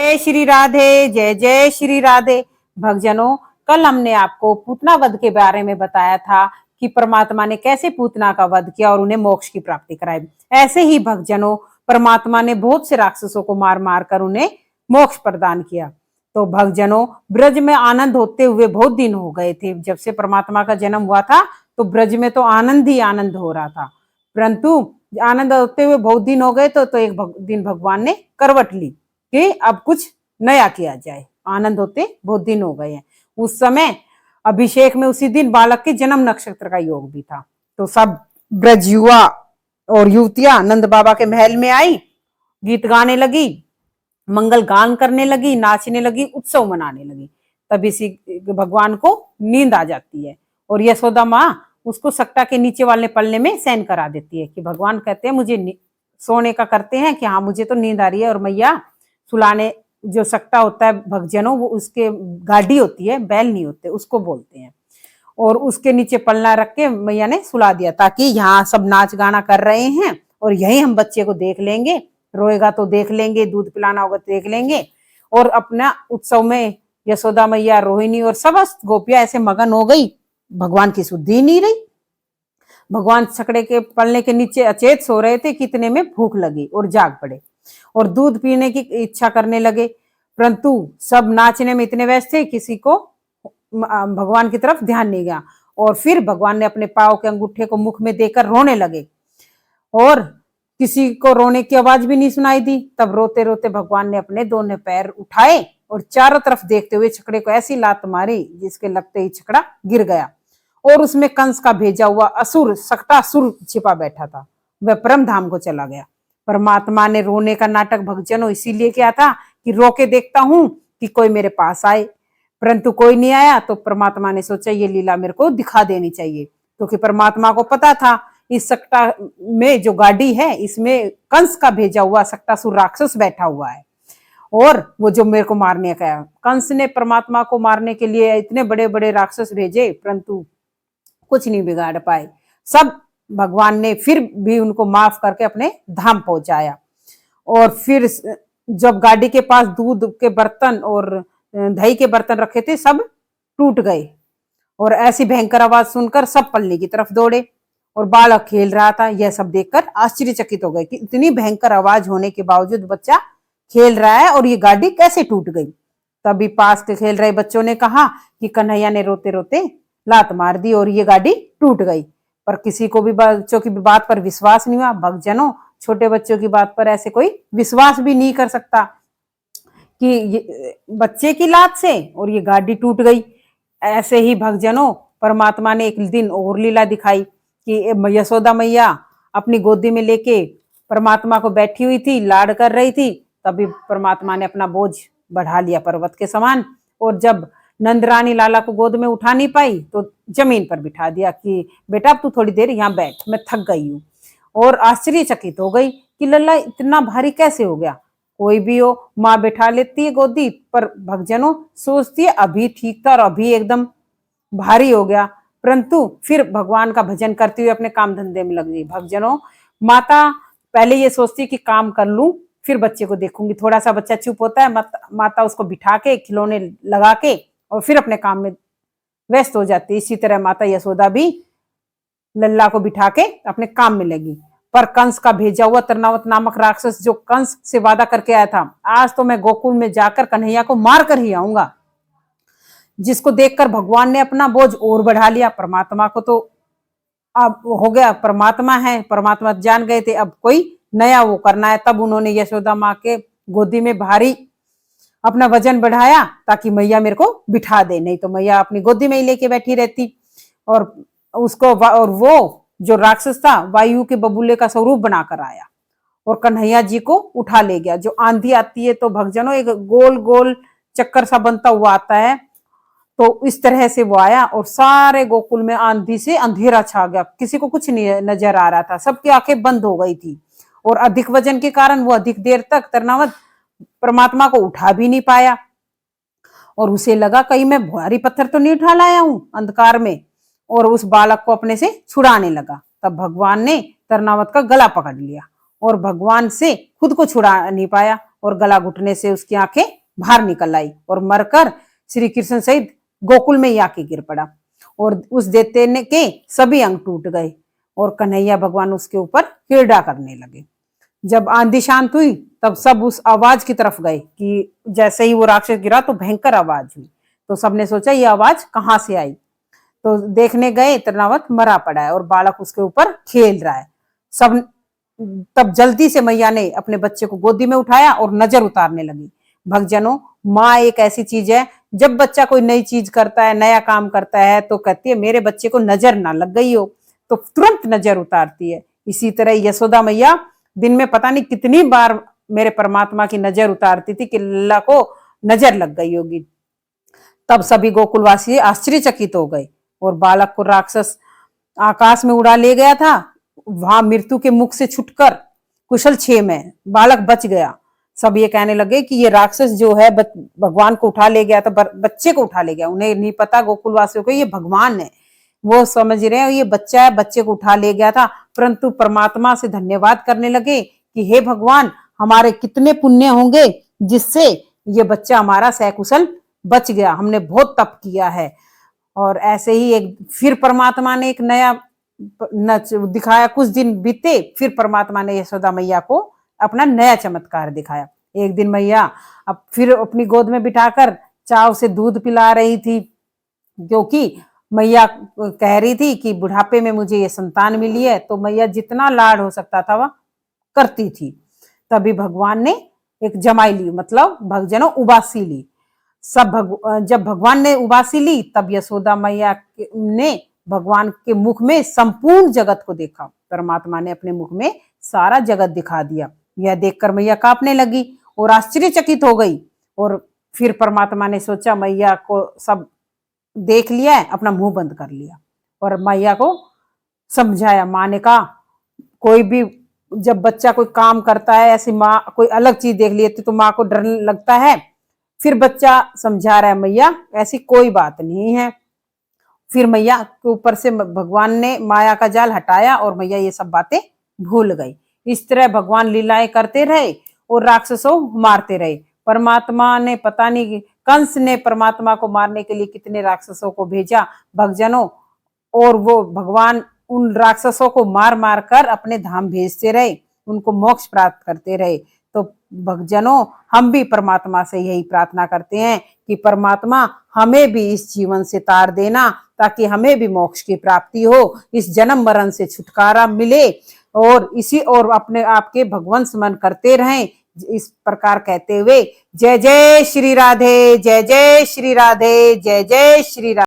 जय श्री राधे, जय जय श्री राधे। भक्तजनों, कल हमने आपको पूतना वध के बारे में बताया था कि परमात्मा ने कैसे पूतना का वध किया और उन्हें मोक्ष की प्राप्ति कराई। ऐसे ही भक्तजनों, परमात्मा ने बहुत से राक्षसों को मार मार कर उन्हें मोक्ष प्रदान किया। तो भक्तजनों, ब्रज में आनंद होते हुए बहुत दिन हो गए थे। जब से परमात्मा का जन्म हुआ था तो ब्रज में तो आनंद ही आनंद हो रहा था, परंतु आनंद होते हुए बहुत दिन हो गए तो एक दिन भगवान ने करवट ली कि अब कुछ नया किया जाए। आनंद होते बहुत दिन हो गए हैं। उस समय अभिषेक में उसी दिन बालक के जन्म नक्षत्र का योग भी था। तो सब ब्रज युवा और युवतियां नंद बाबा के महल में आई, गीत गाने लगी, मंगल गान करने लगी, नाचने लगी, उत्सव मनाने लगी। तब इसी भगवान को नींद आ जाती है और यशोदा माँ उसको सट्टा के नीचे वाले पल्ले में शयन करा देती है कि भगवान कहते हैं मुझे सोने का करते हैं कि हाँ मुझे तो नींद आ रही है। और मैया सुलाने, जो सट्टा होता है भक्तजनों, वो उसके गाड़ी होती है, बैल नहीं होते, उसको बोलते हैं। और उसके नीचे पलना रख के मैया ने सुला दिया ताकि यहाँ सब नाच गाना कर रहे हैं और यही हम बच्चे को देख लेंगे, रोएगा तो देख लेंगे, दूध पिलाना होगा तो देख लेंगे। और अपना उत्सव में यशोदा मैया, रोहिणी और समस्त गोपियां ऐसे मगन हो गई, भगवान की सुधि नहीं रही। भगवान छकड़े के पलने के नीचे अचेत सो रहे थे, कितने में भूख लगी और जाग पड़े और दूध पीने की इच्छा करने लगे, परंतु सब नाचने में इतने व्यस्त थे किसी को भगवान की तरफ ध्यान नहीं गया। और फिर भगवान ने अपने पांव के अंगूठे को मुख में देकर रोने लगे और किसी को रोने की आवाज भी नहीं सुनाई दी। तब रोते रोते भगवान ने अपने दोनों पैर उठाए और चारों तरफ देखते हुए छकड़े को ऐसी लात मारी जिसके लगते ही छकड़ा गिर गया और उसमें कंस का भेजा हुआ असुर सक्टासुर छिपा बैठा था। वह परम धाम को चला गया। परमात्मा ने रोने का नाटक भक्तजनों इसीलिए किया था कि रोके देखता हूं कि कोई मेरे पास आए, परंतु कोई नहीं आया। तो परमात्मा ने सोचा ये लीला मेरे को दिखा देनी चाहिए, क्योंकि परमात्मा को पता था इस सक्टा में जो गाड़ी है इसमें कंस का भेजा हुआ सक्टासुर राक्षस बैठा हुआ है और वो जो मेरे को मारने का है। कंस ने परमात्मा को मारने के लिए इतने बड़े बड़े राक्षस भेजे, परंतु कुछ नहीं बिगाड़ पाए। सब भगवान ने फिर भी उनको माफ करके अपने धाम पहुंचाया। और फिर जब गाड़ी के पास दूध के बर्तन और दही के बर्तन रखे थे सब टूट गए और ऐसी भयंकर आवाज सुनकर सब पल्ली की तरफ दौड़े और बालक खेल रहा था। यह सब देखकर आश्चर्यचकित हो गए कि इतनी भयंकर आवाज होने के बावजूद बच्चा खेल रहा है और ये गाड़ी कैसे टूट गई। तभी पास के खेल रहे बच्चों ने कहा कि कन्हैया ने रोते रोते लात मार दी और ये गाड़ी टूट गई। पर किसी को भी बच्चों की बात पर विश्वास नहीं हुआ। भक्तजनों, छोटे बच्चों की बात पर ऐसे कोई विश्वास भी नहीं कर सकता कि ये बच्चे की लात से और ये गाड़ी टूट गई। ऐसे ही भक्तजनों, परमात्मा ने एक दिन और लीला दिखाई कि यशोदा मैया अपनी गोदी में लेके परमात्मा को बैठी हुई थी, लाड कर रही थी। तभी परमात्मा ने अपना बोझ बढ़ा लिया पर्वत के समान और जब नंद रानी लाला को गोद में उठा नहीं पाई तो जमीन पर बिठा दिया कि बेटा अब तू थोड़ी देर यहाँ बैठ, मैं थक गई हूँ। और आश्चर्यचकित हो गई कि लल्ला इतना भारी कैसे हो गया। कोई भी हो, माँ बैठा लेती है गोदी पर, भक्तजनों सोचती है अभी ठीक था और अभी एकदम भारी हो गया। परंतु फिर भगवान का भजन करते हुए अपने काम धंधे में लग गई। भक्तजनों, माता पहले ये सोचती कि काम कर लूं फिर बच्चे को देखूंगी। थोड़ा सा बच्चा चुप होता है, माता उसको बिठा के खिलौने लगा के और फिर अपने काम में व्यस्त हो जाती। इसी तरह माता यशोदा भी लल्ला को बिठा के अपने काम में लगी। पर कंस का भेजा हुआ तरनावत नामक राक्षस जो कंस से वादा करके आया था, आज तो मैं गोकुल में जाकर कन्हैया को मार कर ही आऊंगा, जिसको देखकर भगवान ने अपना बोझ और बढ़ा लिया। परमात्मा को तो अब हो गया, परमात्मा है, परमात्मा जान गए थे अब कोई नया वो करना है। तब उन्होंने यशोदा माँ के गोदी में भारी अपना वजन बढ़ाया ताकि मैया मेरे को बिठा दे, नहीं तो मैया अपनी गोदी में ही लेके बैठी रहती। और उसको और वो जो राक्षस था वायु के बबूले का स्वरूप बनाकर आया और कन्हैया जी को उठा ले गया। जो आंधी आती है तो भक्तजनों एक गोल गोल चक्कर सा बनता हुआ आता है, तो इस तरह से वो आया और सारे गोकुल में आंधी से अंधेरा छा गया। किसी को कुछ नहीं नजर आ रहा था, सबकी आंखें बंद हो गई थी और अधिक वजन के कारण वो अधिक देर तक तरनावत परमात्मा को उठा भी नहीं पाया और उसे लगा कहीं मैं भारी पत्थर तो नहीं उठा लाया हूं अंधकार में, और उस बालक को अपने से छुड़ाने लगा। तब भगवान ने तरनावत का गला पकड़ लिया और भगवान से खुद को छुड़ा नहीं पाया और गला घुटने से उसकी आंखें बाहर निकल आई और मरकर श्री कृष्ण सहित गोकुल में ही आके गिर पड़ा और उस दैत्य के सभी अंग टूट गए और कन्हैया भगवान उसके ऊपर क्रीड़ा करने लगे। जब आंधी शांत हुई तब सब उस आवाज की तरफ गए कि जैसे ही वो राक्षस गिरा तो भयंकर आवाज हुई, तो सबने सोचा ये आवाज कहाँ से आई। तो देखने गए तृणावत मरा पड़ा है और बालक उसके ऊपर खेल रहा है। सब तब जल्दी से मैया ने अपने बच्चे को गोदी में उठाया और नजर उतारने लगी। भक्तजनों, माँ एक ऐसी चीज है, जब बच्चा कोई नई चीज करता है, नया काम करता है तो कहती है मेरे बच्चे को नजर ना लग गई हो, तो तुरंत नजर उतारती है। इसी तरह यशोदा मैया दिन में पता नहीं कितनी बार मेरे परमात्मा की नजर उतारती थी कि लल्ला को नजर लग गई होगी। तब सभी गोकुलवासी आश्चर्यचकित हो गए और बालक को राक्षस आकाश में उड़ा ले गया था। वहां मृत्यु के मुख से छुटकर कुशल क्षेम में बालक बच गया। सब ये कहने लगे कि ये राक्षस जो है भगवान को उठा ले गया, तो बच्चे को उठा ले गया। उन्हें नहीं पता गोकुलवासियों को ये भगवान है, वो समझ रहे हैं ये बच्चा है, बच्चे को उठा ले गया था। परंतु परमात्मा से धन्यवाद करने लगे कि हे भगवान, हमारे कितने पुण्य होंगे जिससे ये बच्चा हमारा सकुशल बच गया, हमने बहुत तप किया है। और ऐसे ही एक फिर परमात्मा ने एक नया नच दिखाया। कुछ दिन बीते, फिर परमात्मा ने यशोदा मैया को अपना नया चमत्कार दिखाया। एक दिन मैया अब फिर अपनी गोद में बिठाकर चाव से दूध पिला रही थी, क्योंकि मैया कह रही थी कि बुढ़ापे में मुझे ये संतान मिली है, तो मैया जितना लाड हो सकता था वह करती थी। तभी भगवान ने एक जमाई ली, मतलब भक्तजनों उबासी ली। जब भगवान ने उबासी ली तब यशोदा मैया ने भगवान के मुख में संपूर्ण जगत को देखा। परमात्मा ने अपने मुख में सारा जगत दिखा दिया। यह देखकर मैया कांपने लगी और आश्चर्यचकित हो गई। और फिर परमात्मा ने सोचा मैया को सब देख लिया है, अपना मुंह बंद कर लिया और मैया को समझाया। माँ ने कहा कोई भी जब बच्चा कोई काम करता है, ऐसी माँ कोई अलग चीज देख ली तो माँ को डर लगता है। फिर बच्चा समझा रहा है मैया ऐसी कोई बात नहीं है। फिर मैया के ऊपर से भगवान ने माया का जाल हटाया और मैया ये सब बातें भूल गई। इस तरह भगवान लीलाएं करते रहे और राक्षसों मारते रहे। परमात्मा ने पता नहीं, कंस ने परमात्मा को मारने के लिए कितने राक्षसों को भेजा भक्तजनों, और वो भगवान उन राक्षसों को मार मार कर अपने धाम भेजते रहे, उनको मोक्ष प्राप्त करते रहे। तो भक्तजनों, हम भी परमात्मा से यही प्रार्थना करते हैं कि परमात्मा हमें भी इस जीवन से तार देना, ताकि हमें भी मोक्ष की प्राप्ति हो, इस जन्म मरण से छुटकारा मिले और इसी और अपने आप के भगवान स्मरण करते रहें। इस प्रकार कहते हुए जय जय श्री राधे, जय जय श्री राधे, जय जय श्री राधे।